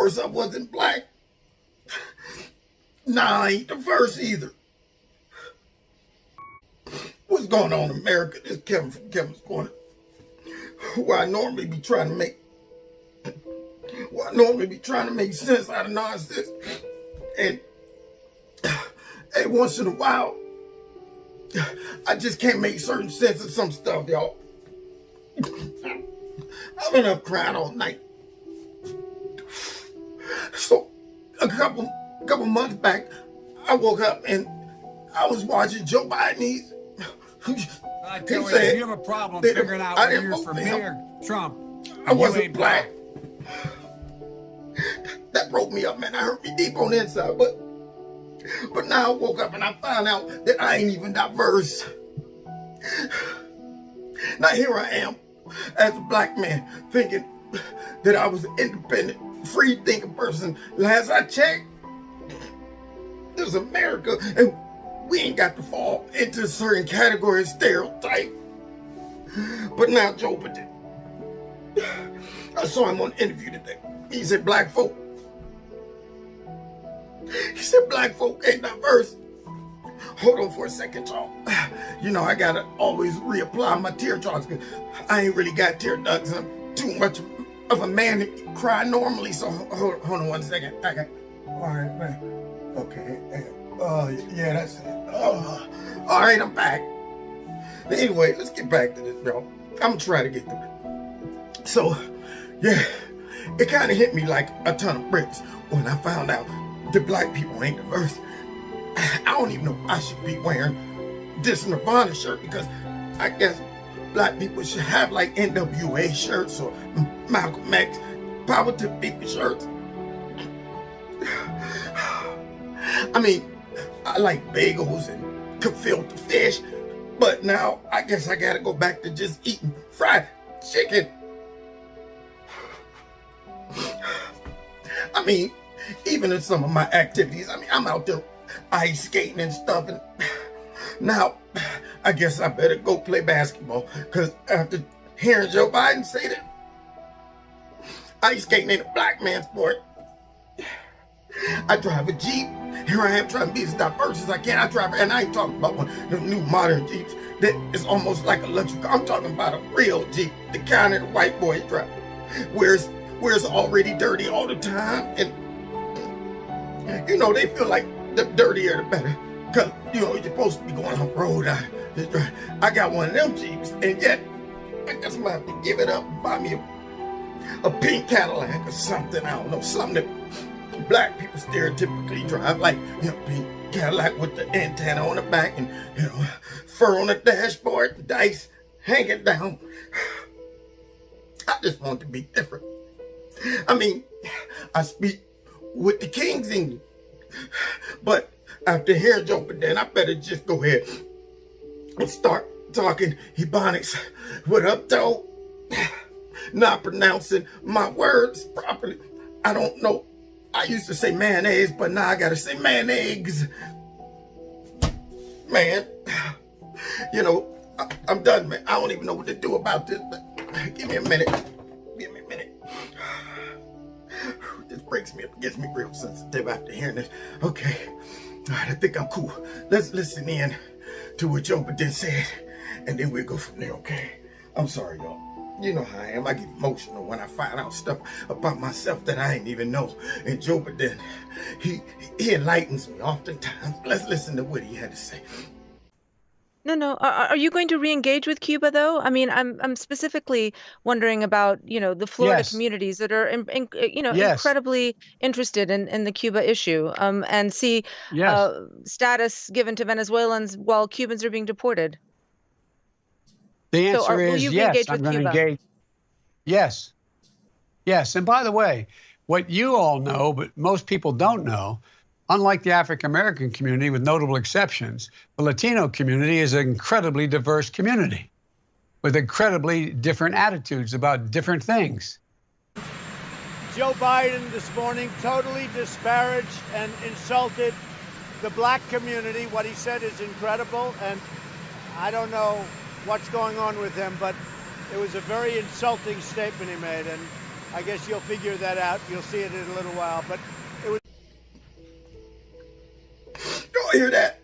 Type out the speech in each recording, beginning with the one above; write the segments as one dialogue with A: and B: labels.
A: first I wasn't black. Nah, I ain't the first either. What's going on in America? This is Kevin from Kevin's Corner. Where I normally be trying to make sense out of nonsense. And once in a while, I just can't make certain sense of some stuff, y'all. I've been up crying all night. So a couple months back, I woke up and I was watching Joe Biden.
B: I tell you, if you have a problem figuring out whether you're for me or Trump,
A: I wasn't black. That broke me up, man. That hurt me deep on the inside. But now I woke up and I found out that I ain't even diverse. Now here I am, as a black man, thinking that I was an independent, free-thinking person. Last I checked, this is America, and we ain't got to fall into a certain category of stereotype. But now Joe Biden, I saw him on an interview today. He said black folk ain't diverse. Hold on for a second, y'all. You know, I gotta always reapply my tear ducts because I ain't really got tear ducts. I'm too much of a man to cry normally. So hold on 1 second. Okay. All right, man. Okay. Yeah, that's it. All right, I'm back. Anyway, let's get back to this, bro. I'm gonna try to get through it. So, yeah, it kind of hit me like a ton of bricks when I found out that black people ain't diverse. I don't even know if I should be wearing this Nirvana shirt because I guess black people should have like NWA shirts or Malcolm X, Power to the People shirts. I mean, I like bagels and gefilte fish, but now I guess I gotta go back to just eating fried chicken. I mean, even in some of my activities, I mean, I'm out there ice skating and stuff, and now I guess I better go play basketball, because after hearing Joe Biden say that ice skating ain't a black man's sport. I drive a Jeep. Here I am trying to be as diverse as I can. I drive, and I ain't talking about one of the new modern Jeeps that is almost like a luxury car. I'm talking about a real Jeep, the kind that the white boys drive, where it's already dirty all the time, and you know, they feel like the dirtier the better, because you know, you're supposed to be going off road. I got one of them Jeeps, and yet I guess I'm gonna have to give it up and buy me a pink Cadillac or something. I don't know, something that black people stereotypically drive, like, you know, pink Cadillac with the antenna on the back and, you know, fur on the dashboard, dice hanging down. I just want to be different. I mean, I speak with the King's English, but after hearing Joe Biden, I better just go ahead and start talking Ebonics. What up, though? Not pronouncing my words properly. I don't know. I used to say mayonnaise, but now I gotta say mayonnaise. Man, you know, I'm done, man. I don't even know what to do about this, but give me a minute. Give me a minute. This breaks me up, gets me real sensitive after hearing this. Okay, all right, I think I'm cool. Let's listen in to what Joe Biden said, and then we'll go from there, okay? I'm sorry, y'all. You know how I am. I get emotional when I find out stuff about myself that I ain't even know. And Joe Biden, he enlightens me oftentimes. Let's listen to what he had to say.
C: No. Are you going to re-engage with Cuba, though? I mean, I'm specifically wondering about, you know, the Florida communities that are, you know, incredibly interested in the Cuba issue, and see status given to Venezuelans while Cubans are being deported.
D: The answer
C: will
D: is
C: you
D: yes.
C: re-engage
D: I'm
C: with
D: going to
C: Cuba?
D: engage. Yes. Yes. And by the way, what you all know, but most people don't know, unlike the African-American community, with notable exceptions, the Latino community is an incredibly diverse community with incredibly different attitudes about different things.
E: Joe Biden this morning totally disparaged and insulted the black community. What he said is incredible, and I don't know what's going on with him, but it was a very insulting statement he made, and I guess you'll figure that out. You'll see it in a little while. But it was.
A: Don't hear that.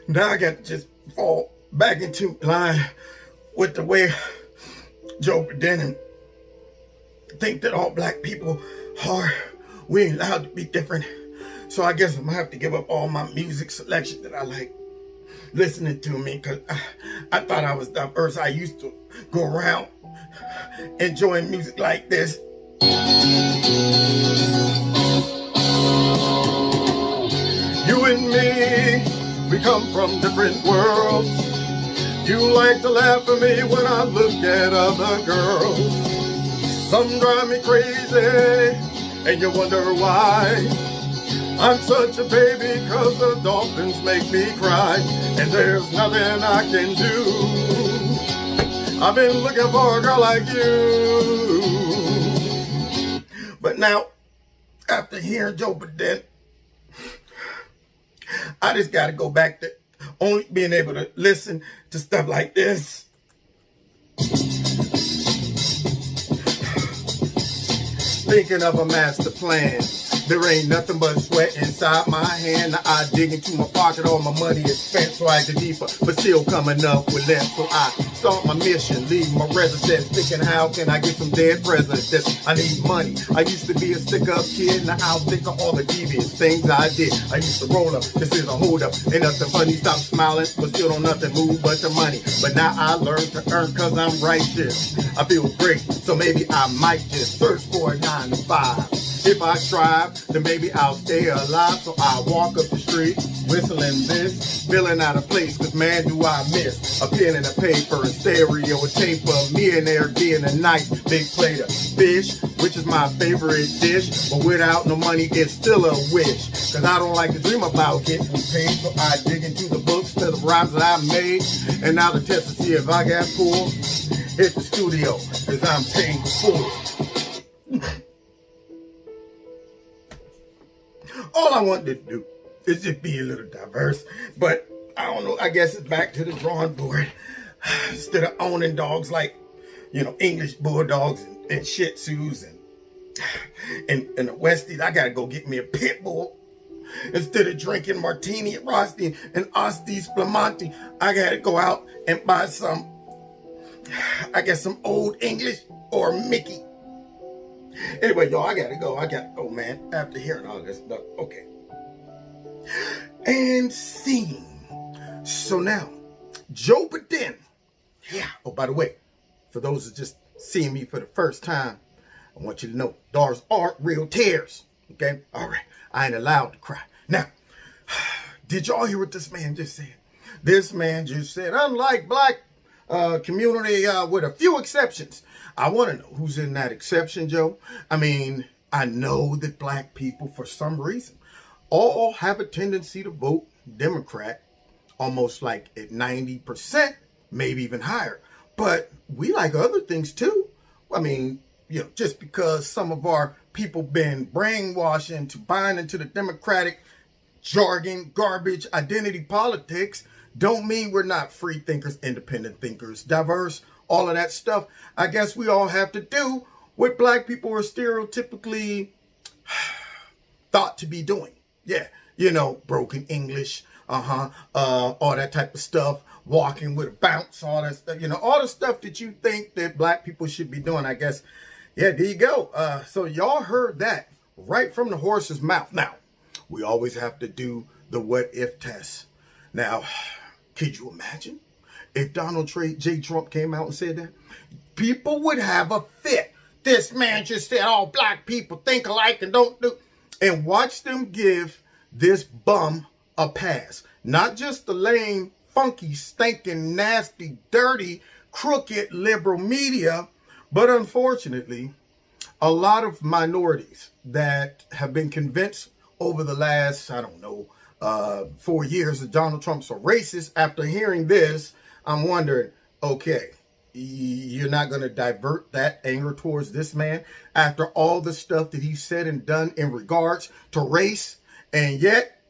A: Now I got to just fall back into line with the way Joe Biden think that all black people are. We ain't allowed to be different. So I guess I'm gonna have to give up all my music selection that I like listening to me, because I thought I was diverse. I used to go around enjoying music like this. You and me, we come from different worlds. You like to laugh at me when I look at other girls. Some drive me crazy, and you wonder why. I'm such a baby cause the dolphins make me cry, and there's nothing I can do. I've been looking for a girl like you. But now, after hearing Joe Biden, I just gotta go back to only being able to listen to stuff like this. Thinking of a master plan. There ain't nothing but sweat inside my hand. I dig into my pocket, all my money is spent, so I get deeper, but still coming up with less. So I start my mission, leave my residence, thinking how can I get some dead presidents? I need money. I used to be a stick-up kid, now I'll think of all the devious things I did. I used to roll up, this is a hold-up, ain't nothing funny, stop smiling, but still don't nothing move but the money. But now I learn to earn cause I'm righteous. I feel great, so maybe I might just search for a 9 to 5. If I strive, then maybe I'll stay alive. So I walk up the street, whistling this, feeling out of place, cause man do I miss a pen and a paper, a stereo, a tape of me and there being a nice big plate of fish, which is my favorite dish. But without no money, it's still a wish, cause I don't like to dream about getting paid. So I dig into the books to the rhymes that I made, and now the test to see if I got pulled. Hit the studio, cause I'm paying full. All I wanted to do is just be a little diverse, but I don't know, I guess it's back to the drawing board. Instead of owning dogs like, you know, English bulldogs and Shih Tzus and the Westies, I gotta go get me a pit bull. Instead of drinking martini at Rosti and Asti Spumante, I gotta go out and buy some, I guess some Old English or Mickey. Anyway, y'all, I gotta go, man, after hearing all this stuff. Okay. And scene. So now, Joe Biden. Yeah. Oh, by the way, for those who just seeing me for the first time, I want you to know, dogs aren't real tears. Okay? All right. I ain't allowed to cry. Now, did y'all hear what this man just said? This man just said, unlike black community with a few exceptions. I want to know who's in that exception, Joe. I mean, I know that black people, for some reason, all have a tendency to vote Democrat, almost like at 90%, maybe even higher. But we like other things too. I mean, you know, just because some of our people been brainwashed into buying into the Democratic jargon, garbage, identity politics, don't mean we're not free thinkers, independent thinkers, diverse, all of that stuff. I guess we all have to do what black people are stereotypically thought to be doing. Yeah, you know, broken English, all that type of stuff, walking with a bounce, all that stuff, you know, all the stuff that you think that black people should be doing, I guess. Yeah, there you go. So y'all heard that right from the horse's mouth. Now, we always have to do the what if test. Now, could you imagine if Donald J. Trump came out and said that? People would have a fit. This man just said all black people think alike and don't do. And watch them give this bum a pass. Not just the lame, funky, stinking, nasty, dirty, crooked liberal media, but unfortunately, a lot of minorities that have been convinced over the last, 4 years that Donald Trump's a racist. After hearing this, I'm wondering, okay, you're not going to divert that anger towards this man after all the stuff that he said and done in regards to race, and yet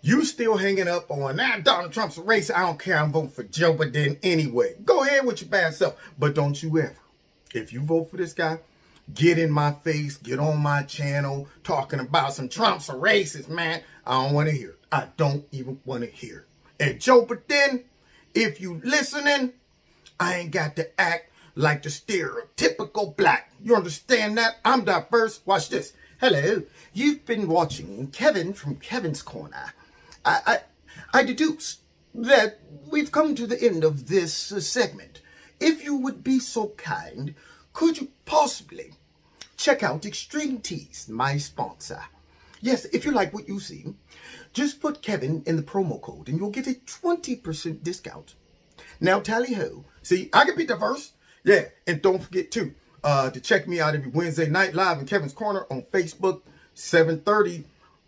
A: you still hanging up on, Donald Trump's a racist. I don't care. I'm voting for Joe Biden anyway. Go ahead with your bad self. But don't you ever, if you vote for this guy, get in my face, get on my channel, talking about some Trump's a racist, man. I don't want to hear it. I don't even want to hear it. And Joe Biden, if you listening, I ain't got to act like the stereotypical black. You understand that? I'm diverse. Watch this. Hello. You've been watching Kevin from Kevin's Corner. I deduce that we've come to the end of this segment. If you would be so kind, could you possibly check out Extreme Teas, my sponsor? Yes, if you like what you see, just put Kevin in the promo code and you'll get a 20% discount. Now, tally ho. See, I can be diverse. Yeah, and don't forget too, to check me out every Wednesday night live in Kevin's Corner on Facebook, 7:30.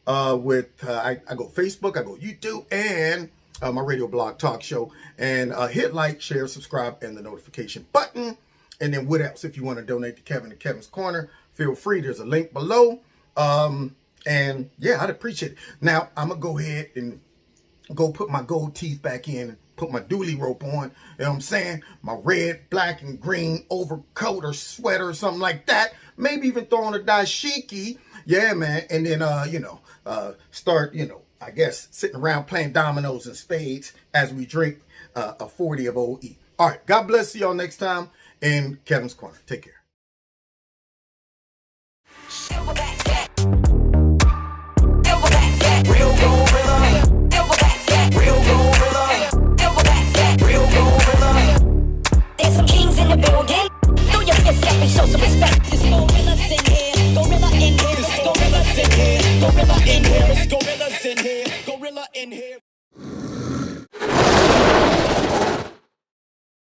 A: I go Facebook, I go YouTube, and my radio blog talk show. And hit like, share, subscribe, and the notification button. And then what else? If you want to donate to Kevin and Kevin's Corner, feel free. There's a link below. And yeah, I'd appreciate it. Now, I'm going to go ahead and go put my gold teeth back in, put my dually rope on, you know what I'm saying? My red, black, and green overcoat or sweater or something like that. Maybe even throw on a dashiki. Yeah, man. And then, start, I guess, sitting around playing dominoes and spades as we drink a 40 of OLDIE. All right. God bless you all next time in Kevin's Corner. Take care.
F: Show some respect. There's gorillas in here, gorilla in here, gorillas in here, gorilla in here, gorillas in here.